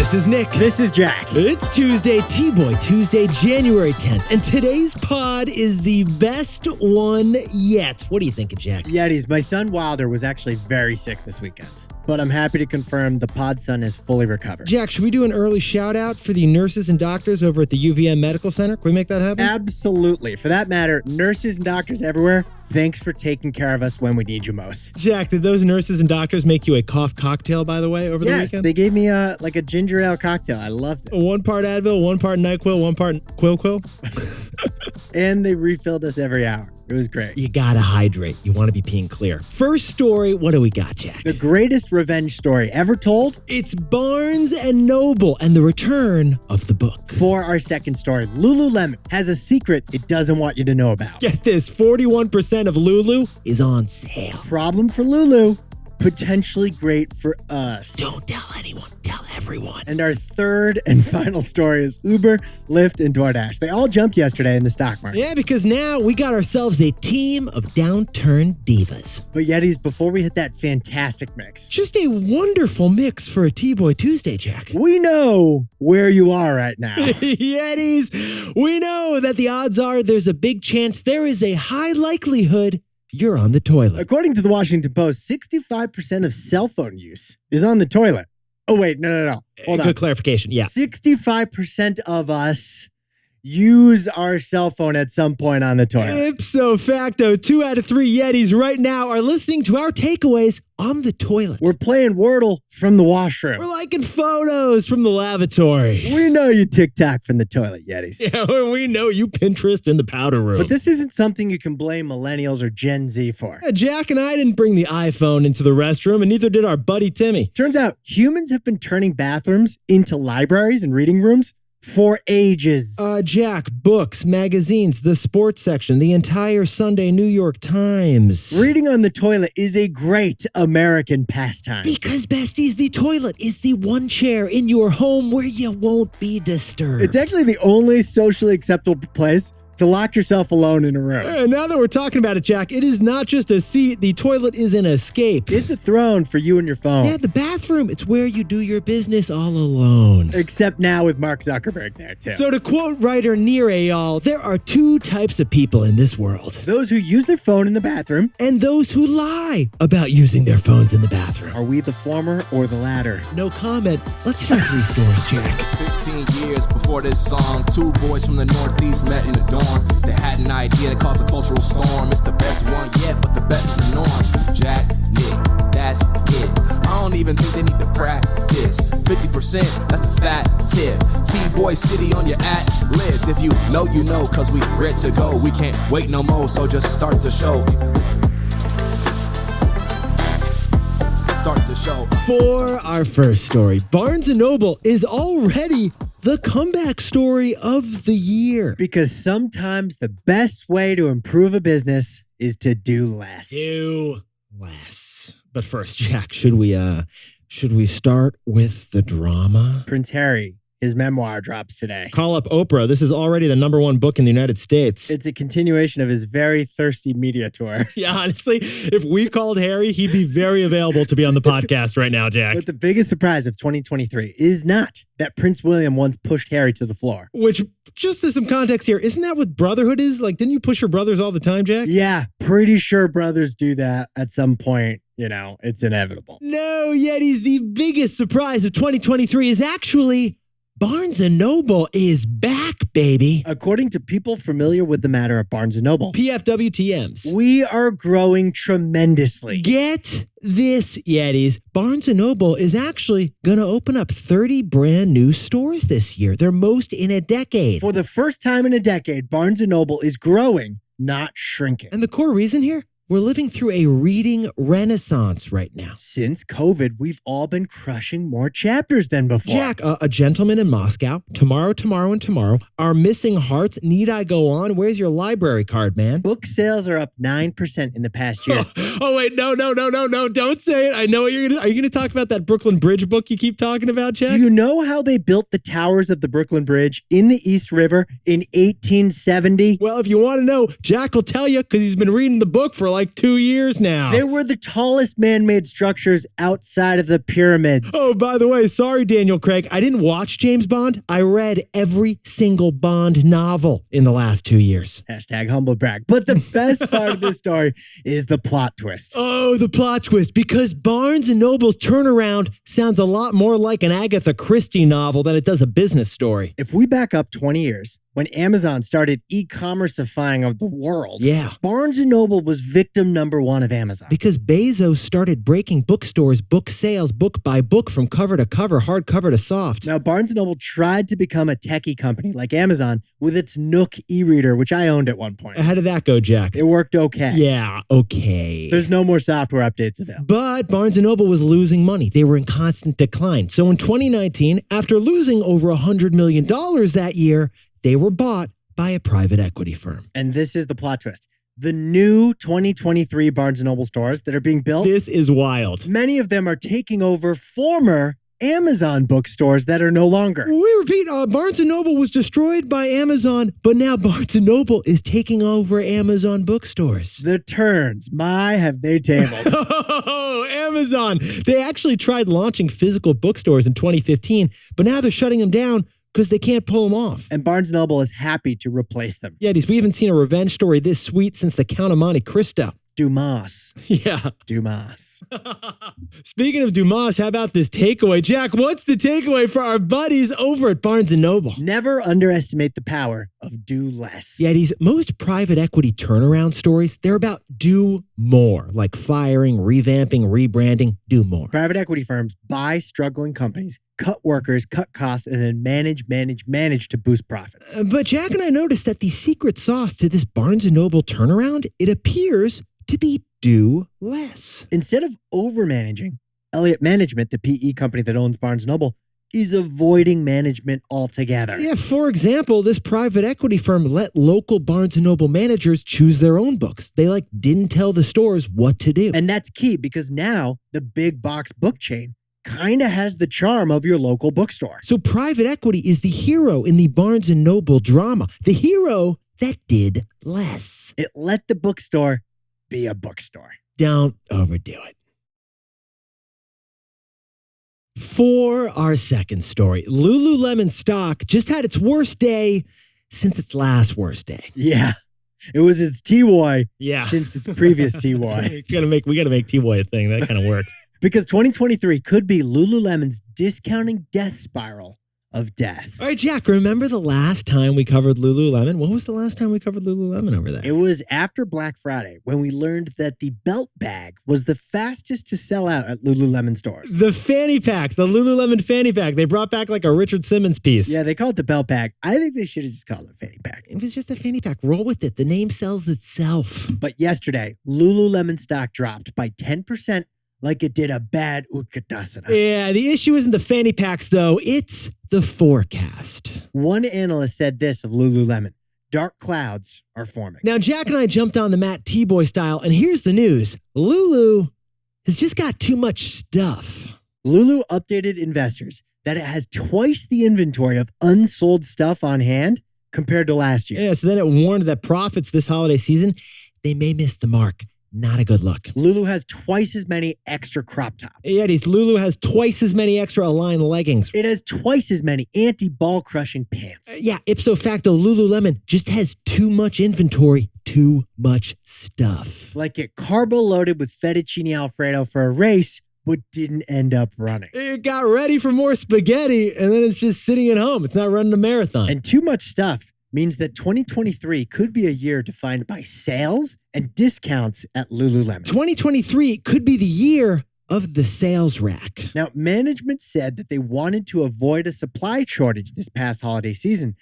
This is Nick. This is Jack. It's Tuesday, T-Boy Tuesday, January 10th, and today's pod is the best one yet. What are you thinking, Jack? Yetis, my son Wilder was actually very sick this weekend, but I'm happy to confirm the pod son is fully recovered. Jack, should we do an early shout out for the nurses and doctors over at the UVM Medical Center? Can we make that happen? Absolutely. For that matter, nurses and doctors everywhere, thanks for taking care of us when we need you most. Jack, did those nurses and doctors make you a cough cocktail, by the way, over the weekend? Yes, they gave me a ginger ale cocktail. I loved it. 1 part Advil, 1 part NyQuil, 1 part Quil. And they refilled us every hour. It was great. You gotta hydrate. You want to be peeing clear. First story, what do we got, Jack? The greatest revenge story ever told? It's Barnes & Noble and the return of the book. For our second story, Lululemon has a secret it doesn't want you to know about. Get this, 41% of Lulu is on sale. Problem for Lulu, potentially great for us. Don't tell anyone, tell everyone. And our third and final story is Uber, Lyft, and DoorDash. They all jumped yesterday in the stock market. Yeah, because now we got ourselves a team of downturn divas. But Yetis, before we hit that fantastic mix, Just a wonderful mix for a T-Boy Tuesday, Jack. we know where you are right now. Yetis, we know that the odds are there's a big chance, there is a high likelihood you're on the toilet. According to the Washington Post, 65% of cell phone use is on the toilet. Oh, wait, no. Hold on. Good clarification, yeah. 65% of us use our cell phone at some point on the toilet. Ipso facto, 2 out of 3 Yetis right now are listening to our takeaways on the toilet. We're playing Wordle from the washroom. We're liking photos from the lavatory. We know you TikTok from the toilet, Yetis. Yeah, we know you Pinterest in the powder room. But this isn't something you can blame millennials or Gen Z for. Jack and I didn't bring the iPhone into the restroom, and neither did our buddy Timmy. Turns out humans have been turning bathrooms into libraries and reading rooms for ages. Jack, books, magazines, the sports section, the entire Sunday New York Times. Reading on the toilet is a great American pastime. Because, besties, the toilet is the one chair in your home where you won't be disturbed. It's actually the only socially acceptable place to lock yourself alone in a room. And now that we're talking about it, Jack, it is not just a seat. The toilet is an escape. It's a throne for you and your phone. Yeah, the bathroom, it's where you do your business all alone. Except now with Mark Zuckerberg there, too. So to quote writer Near Ayal, there are 2 types of people in this world. Those who use their phone in the bathroom. And those who lie about using their phones in the bathroom. Are we the former or the latter? No comment. Let's hear 3 stories, Jack. 15 years before this song, 2 boys from the Northeast met in the dorm. They had an idea that caused a cultural storm. It's the best one yet, but the best is the norm. Jack, Nick, that's it. I don't even think they need to practice. 50%, that's a fat tip. T-Boy City on your list. If you know, you know, cause we ready to go. We can't wait no more, so just start the show. Start the show. For our first story, Barnes & Noble is already the comeback story of the year. Because sometimes the best way to improve a business is to do less. Do less. But first, Jack, should we start with the drama? Prince Harry, his memoir drops today. Call up Oprah. This is already the #1 book in the United States. It's a continuation of his very thirsty media tour. Yeah, honestly, if we called Harry, he'd be very available to be on the podcast right now, Jack. But the biggest surprise of 2023 is not that Prince William once pushed Harry to the floor. Which, just as some context here, isn't that what brotherhood is? Like, didn't you push your brothers all the time, Jack? Yeah, pretty sure brothers do that at some point. You know, it's inevitable. No, Yetis, the biggest surprise of 2023 is actually Barnes & Noble is back, baby. According to people familiar with the matter at Barnes & Noble, PFWTMs. we are growing tremendously. Get this, Yetis. Barnes & Noble is actually going to open up 30 brand new stores this year, their most in a decade. For the first time in a decade, Barnes & Noble is growing, not shrinking. And the core reason here? We're living through a reading renaissance right now. Since COVID, we've all been crushing more chapters than before. Jack, A Gentleman in Moscow, Tomorrow, and Tomorrow, Our Missing Hearts, Need I Go On? Where's your library card, man? Book sales are up 9% in the past year. Oh, wait, no, don't say it. I know what you're going to. Are you going to talk about that Brooklyn Bridge book you keep talking about, Jack? Do you know how they built the towers of the Brooklyn Bridge in the East River in 1870? Well, if you want to know, Jack will tell you because he's been reading the book for like 2 years now. They were the tallest man-made structures outside of the pyramids. Oh, by the way, sorry, Daniel Craig. I didn't watch James Bond. I read every single Bond novel in the last 2 years. Hashtag humble brag. But the best part of this story is the plot twist. Oh, the plot twist. Because Barnes & Noble's turnaround sounds a lot more like an Agatha Christie novel than it does a business story. If we back up 20 years, when Amazon started e-commerceifying of the world, Yeah. Barnes & Noble was victim number one of Amazon. Because Bezos started breaking bookstores, book sales, book by book from cover to cover, hardcover to soft. Now, Barnes & Noble tried to become a techie company like Amazon with its Nook e-reader, which I owned at one point. How did that go, Jack? It worked okay. Yeah, okay. There's no more software updates available. But Barnes & Noble was losing money. They were in constant decline. So in 2019, after losing over $100 million that year, they were bought by a private equity firm. And this is the plot twist. The new 2023 Barnes & Noble stores that are being built, This is wild. many of them are taking over former Amazon bookstores that are no longer. We repeat, Barnes & Noble was destroyed by Amazon, but now Barnes & Noble is taking over Amazon bookstores. The turns, my, have they tabled. Oh, Amazon. They actually tried launching physical bookstores in 2015, but now they're shutting them down because they can't pull them off. And Barnes & Noble is happy to replace them. Yeah, we haven't seen a revenge story this sweet since the Count of Monte Cristo. Dumas. Yeah. Dumas. Speaking of Dumas, how about this takeaway? Jack, what's the takeaway for our buddies over at Barnes & Noble? Never underestimate the power of do less. Yetis, most private equity turnaround stories, they're about do more, like firing, revamping, rebranding, do more. Private equity firms buy struggling companies, cut workers, cut costs, and then manage to boost profits. But Jack and I noticed that the secret sauce to this Barnes & Noble turnaround, it appears to be do less. Instead of overmanaging, Elliott Management, the PE company that owns Barnes & Noble, is avoiding management altogether. Yeah, for example, this private equity firm let local Barnes & Noble managers choose their own books. They didn't tell the stores what to do. And that's key because now the big box book chain kind of has the charm of your local bookstore. So private equity is the hero in the Barnes & Noble drama, the hero that did less. It let the bookstore be a bookstore. Don't overdo it. For our second story, Lululemon stock just had its worst day since its last worst day. Yeah. It was its TY Yeah. since its previous TY. we gotta make T-Boy a thing. That kind of works. Because 2023 could be Lululemon's discounting death spiral of death. All right, Jack, remember the last time we covered Lululemon? What was the last time we covered Lululemon over there? It was after Black Friday when we learned that the belt bag was the fastest to sell out at Lululemon stores. The fanny pack, the Lululemon fanny pack. They brought back a Richard Simmons piece. Yeah, they call it the belt bag. I think they should have just called it a fanny pack. It was just a fanny pack. Roll with it. The name sells itself. But yesterday, Lululemon stock dropped by 10% like it did a bad Utkatasana. Yeah, the issue isn't the fanny packs, though. It's the forecast. One analyst said this of Lululemon: dark clouds are forming. Now, Jack and I jumped on the Matt T-Boy style, and here's the news. Lulu has just got too much stuff. Lulu updated investors that it has twice the inventory of unsold stuff on hand compared to last year. Yeah, so then it warned that profits this holiday season, they may miss the mark. Not a good look. Lulu has twice as many extra crop tops. Yetis, Lulu has twice as many extra Align leggings. It has twice as many anti-ball crushing pants. Yeah, ipso facto, Lululemon just has too much inventory, too much stuff. Like it carbo loaded with fettuccine Alfredo for a race, but didn't end up running. It got ready for more spaghetti, and then it's just sitting at home. It's not running a marathon. And too much stuff means that 2023 could be a year defined by sales and discounts at Lululemon. 2023 could be the year of the sales rack. Now, management said that they wanted to avoid a supply shortage this past holiday season,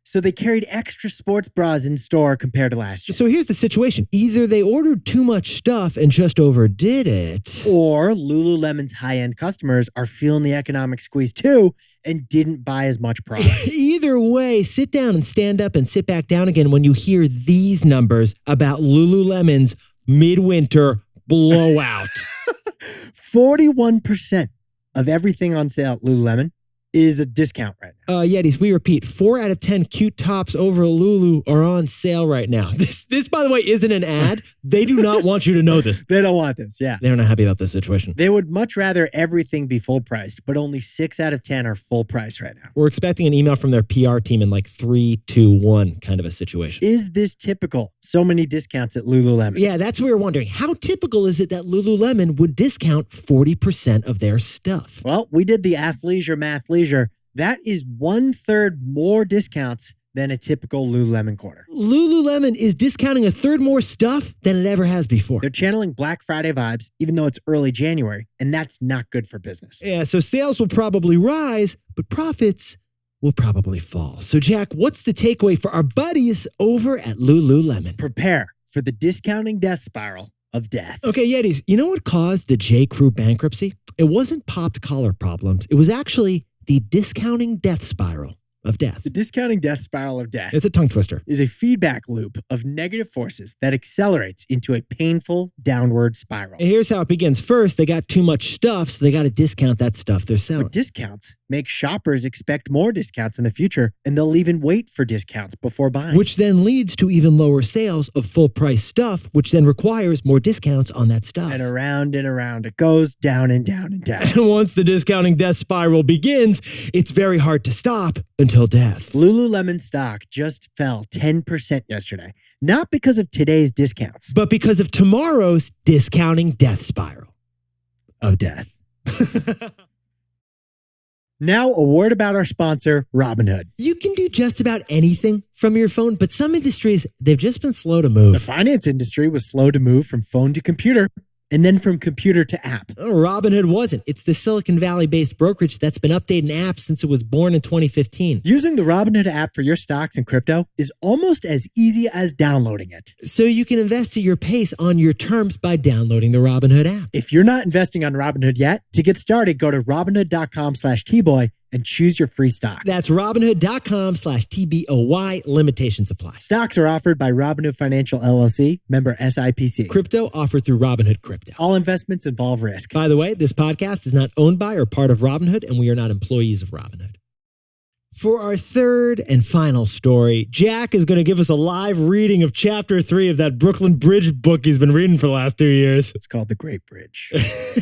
so they carried extra sports bras in store compared to last year. So here's the situation. Either they ordered too much stuff and just overdid it, Or Lululemon's high-end customers are feeling the economic squeeze too and didn't buy as much product. Either way, sit down and stand up and sit back down again when you hear these numbers about Lululemon's midwinter blowout. 41% of everything on sale at Lululemon is a discount right now. Yetis, we repeat, 4 out of 10 cute tops over at Lulu are on sale right now. This, by the way, isn't an ad. They do not want you to know this. They don't want this, yeah. They're not happy about this situation. They would much rather everything be full priced, but only 6 out of 10 are full price right now. We're expecting an email from their PR team in like 3, 2, 1 kind of a situation. Is this typical? So many discounts at Lululemon. Yeah, that's what we were wondering. How typical is it that Lululemon would discount 40% of their stuff? Well, we did the athleisure math leisure. That is 1/3 more discounts than a typical Lululemon quarter. Lululemon is discounting 1/3 more stuff than it ever has before. They're channeling Black Friday vibes, even though it's early January, and that's not good for business. Yeah, so sales will probably rise, but profits will probably fall. So, Jack, what's the takeaway for our buddies over at Lululemon? Prepare for the discounting death spiral of death. Okay, Yetis, you know what caused the J. Crew bankruptcy? It wasn't popped collar problems. It was actually the discounting death spiral of death. The discounting death spiral of death It's a tongue twister. is a feedback loop of negative forces that accelerates into a painful downward spiral. And here's how it begins. First, they got too much stuff, so they got to discount that stuff they're selling. But discounts make shoppers expect more discounts in the future, and they'll even wait for discounts before buying. Which then leads to even lower sales of full price stuff, which then requires more discounts on that stuff. And around it goes, down and down and down. And once the discounting death spiral begins, it's very hard to stop until death. Lululemon stock just fell 10% yesterday, not because of today's discounts, But because of tomorrow's discounting death spiral of death. Now, a word about our sponsor, Robinhood. You can do just about anything from your phone, but some industries, they've just been slow to The move. finance industry was slow to move from phone to computer, and then from computer to app. Robinhood wasn't. It's the Silicon Valley-based brokerage that's been updating apps since it was born in 2015. Using the Robinhood app for your stocks and crypto is almost as easy as downloading it. So you can invest at your pace on your terms by downloading the Robinhood app. If you're not investing on Robinhood yet, to get started, go to Robinhood.com/tboy and choose your free stock. That's Robinhood.com/TBOY. Limitations apply. Stocks are offered by Robinhood Financial LLC, member SIPC. Crypto offered through Robinhood Crypto. All investments involve risk. By the way, this podcast is not owned by or part of Robinhood, and we are not employees of Robinhood. For our third and final story, Jack is going to give us a live reading of Chapter 3 of that Brooklyn Bridge book he's been reading for the last 2 years. It's called The Great Bridge.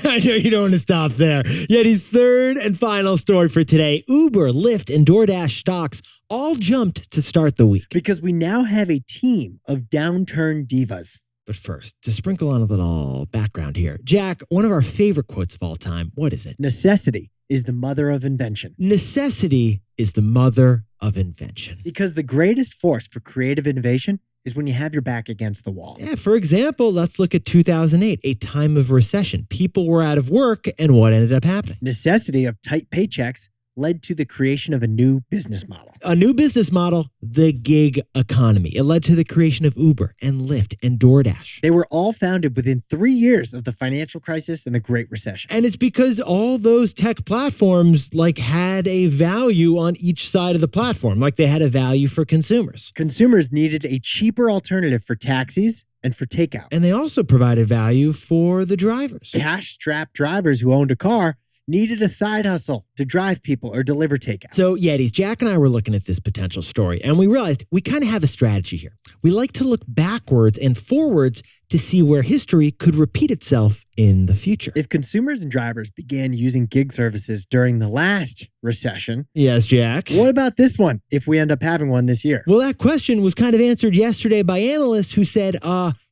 I know you don't want to stop there. Yet his third and final story for today, Uber, Lyft, and DoorDash stocks all jumped to start the week. Because we now have a team of downturn divas. But first, to sprinkle on a little background here, Jack, one of our favorite quotes of all time, what is it? Necessity is the mother of invention. Necessity is the mother of invention. Because the greatest force for creative innovation is when you have your back against the wall. Yeah, for example, let's look at 2008, a time of recession. People were out of work, and what ended up happening? Necessity of tight paychecks led to the creation of a new business model. A new business model, the gig economy. It led to the creation of Uber and Lyft and DoorDash. They were all founded within 3 years of the financial crisis and the Great Recession. And it's because all those tech platforms had a value on each side of the platform. They had a value for consumers. Consumers needed a cheaper alternative for taxis and for takeout. And they also provided value for the drivers. Cash-strapped drivers who owned a car needed a side hustle to drive people or deliver takeout. So, Yetis, Jack and I were looking at this potential story, and we realized we kind of have a strategy here. We like to look backwards and forwards to see where history could repeat itself in the future. If consumers and drivers began using gig services during the last recession, Yes, Jack? what about this one if we end up having one this year? Well, that question was kind of answered yesterday by analysts who said,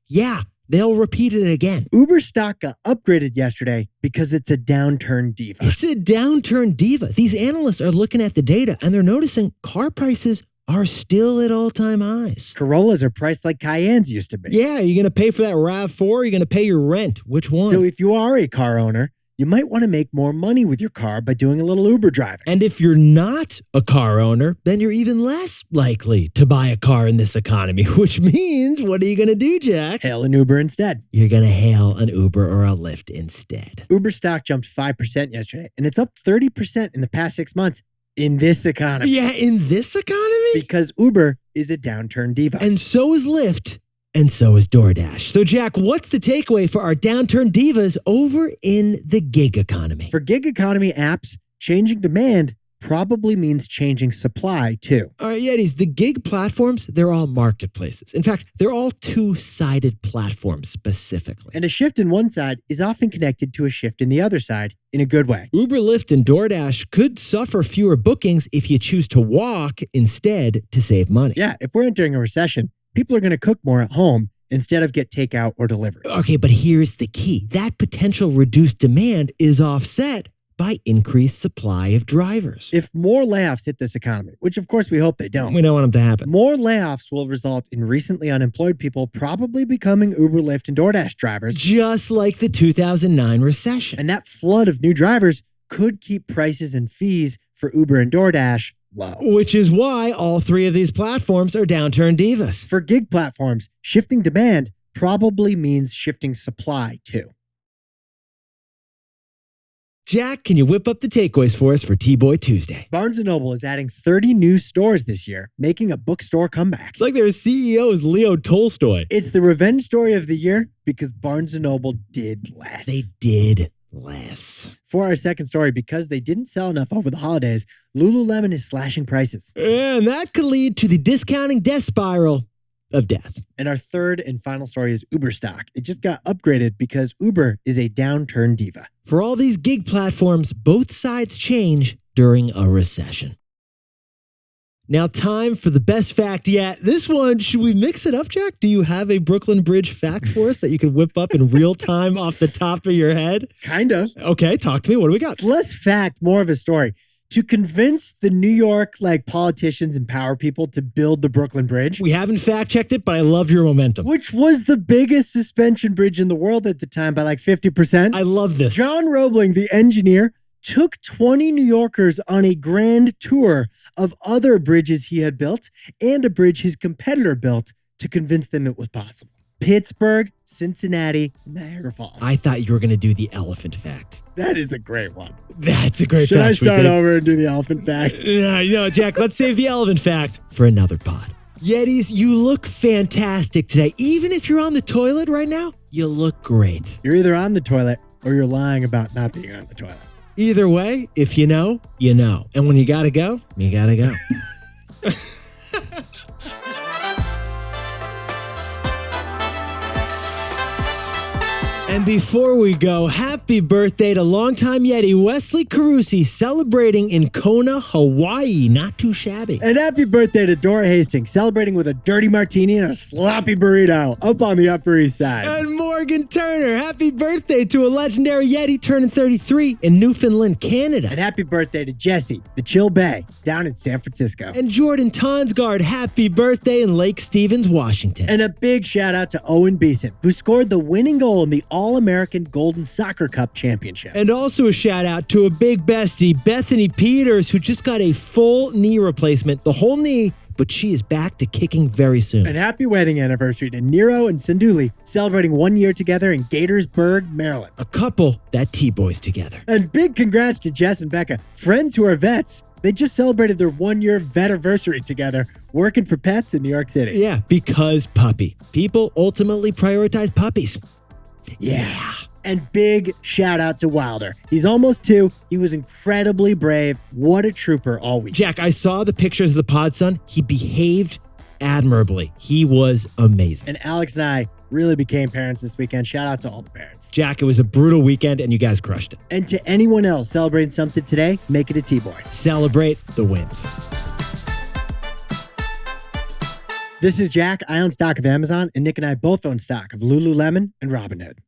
yeah, they'll repeat it again. Uber stock got upgraded yesterday because it's a downturn diva. It's a downturn diva. These analysts are looking at the data and they're noticing car prices are still at all-time highs. Corollas are priced like Cayennes used to be. Yeah, you're going to pay for that RAV4 or you're going to pay your rent. Which one? So if you are a car owner, you might want to make more money with your car by doing a little Uber driving. And if you're not a car owner, then you're even less likely to buy a car in this economy, which means what are you going to do, Jack? Hail an Uber instead. You're going to hail an Uber or a Lyft instead. Uber stock jumped 5% yesterday, and it's up 30% in the past 6 months in this economy. Yeah, in this economy? Because Uber is a downturn diva. And so is Lyft. And so is DoorDash. So, Jack, what's the takeaway for our downturn divas over in the gig economy? For gig economy apps, changing demand probably means changing supply too. All right, Yetis, the gig platforms, they're all marketplaces. In fact, they're all two-sided platforms specifically. And a shift in one side is often connected to a shift in the other side in a good way. Uber, Lyft, and DoorDash could suffer fewer bookings if you choose to walk instead to save money. Yeah, if we're entering a recession, people are going to cook more at home instead of get takeout or delivery. Okay, but here's the key. That potential reduced demand is offset by increased supply of drivers. If more layoffs hit this economy, which of course we hope they don't, We don't want them to happen. more layoffs will result in recently unemployed people probably becoming Uber, Lyft, and DoorDash drivers. Just like the 2009 recession. And that flood of new drivers could keep prices and fees for Uber and DoorDash low. Which is why all three of these platforms are downturn divas. For gig platforms, shifting demand probably means shifting supply too. Jack, can you whip up the takeaways for us for T-Boy Tuesday? Barnes & Noble is adding 30 new stores this year, making a bookstore comeback. It's like their CEO is Leo Tolstoy. It's the revenge story of the year because Barnes & Noble did less. They did less. For our second story, because they didn't sell enough over the holidays, Lululemon is slashing prices. And that could lead to the discounting death spiral of death. And our third and final story is Uber stock. It just got upgraded because Uber is a downturn diva. For all these gig platforms, both sides change during a recession. Now, time for the best fact yet. This one, should we mix it up, Jack? Do you have a Brooklyn Bridge fact for us that you could whip up in real time off the top of your head? Kind of. Okay, talk to me. What do we got? Less fact, more of a story. To convince the New York politicians and power people to build the Brooklyn Bridge, We haven't fact-checked it, but I love your momentum. which was the biggest suspension bridge in the world at the time by 50%. I love this. John Roebling, the engineer, took 20 New Yorkers on a grand tour of other bridges he had built and a bridge his competitor built to convince them it was possible. Pittsburgh, Cincinnati, Niagara Falls. I thought you were going to do the elephant fact. That is a great one. That's a great Should fact. I Should we start say- over and do the elephant fact? No, Jack, let's save the elephant fact for another pod. Yetis, you look fantastic today. Even if you're on the toilet right now, you look great. You're either on the toilet or you're lying about not being on the toilet. Either way, if you know, you know. And when you gotta go, you gotta go. And before we go, happy birthday to longtime Yeti Wesley Carusi, celebrating in Kona, Hawaii. Not too shabby. And happy birthday to Dora Hastings, celebrating with a dirty martini and a sloppy burrito up on the Upper East Side. And Morgan Turner, happy birthday to a legendary Yeti turning 33 in Newfoundland, Canada. And happy birthday to Jesse, the Chill Bay, down in San Francisco. And Jordan Tonsgard, happy birthday in Lake Stevens, Washington. And a big shout out to Owen Beeson, who scored the winning goal in the All-American Golden Soccer Cup Championship. And also a shout out to a big bestie, Bethany Peters, who just got a full knee replacement, the whole knee, but she is back to kicking very soon. And happy wedding anniversary to Nero and Sinduli, celebrating 1 year together in Gaithersburg, Maryland. A couple that T-boys together. And big congrats to Jess and Becca, friends who are vets. They just celebrated their 1 year vetiversary together, working for pets in New York City. Yeah, because puppy. People ultimately prioritize puppies. Yeah. And big shout out to Wilder. He's almost 2. He was incredibly brave. What a trooper all week. Jack, I saw the pictures of the pod son. He behaved admirably. He was amazing. And Alex and I really became parents this weekend. Shout out to all the parents. Jack, it was a brutal weekend and you guys crushed it. And to anyone else celebrating something today, make it a T-Boy. Celebrate the wins. This is Jack. I own stock of Amazon, and Nick and I both own stock of Lululemon and Robinhood.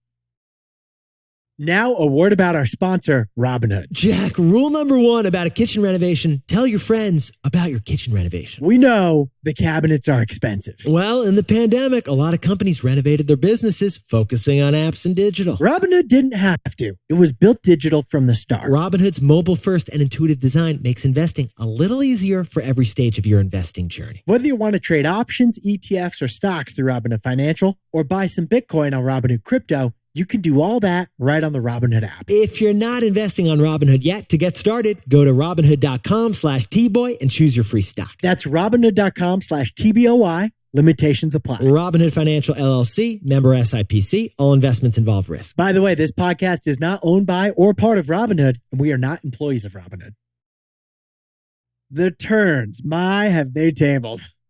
Now, a word about our sponsor, Robinhood. Jack, rule number 1 about a kitchen renovation, tell your friends about your kitchen renovation. We know the cabinets are expensive. Well, in the pandemic, a lot of companies renovated their businesses, focusing on apps and digital. Robinhood didn't have to. It was built digital from the start. Robinhood's mobile-first and intuitive design makes investing a little easier for every stage of your investing journey. Whether you want to trade options, ETFs, or stocks through Robinhood Financial, or buy some Bitcoin on Robinhood Crypto, you can do all that right on the Robinhood app. If you're not investing on Robinhood yet, to get started, go to Robinhood.com/Tboy and choose your free stock. That's Robinhood.com/TBOY. Limitations apply. Robinhood Financial LLC, member SIPC. All investments involve risk. By the way, this podcast is not owned by or part of Robinhood, and we are not employees of Robinhood. The turns, my, have they tabled.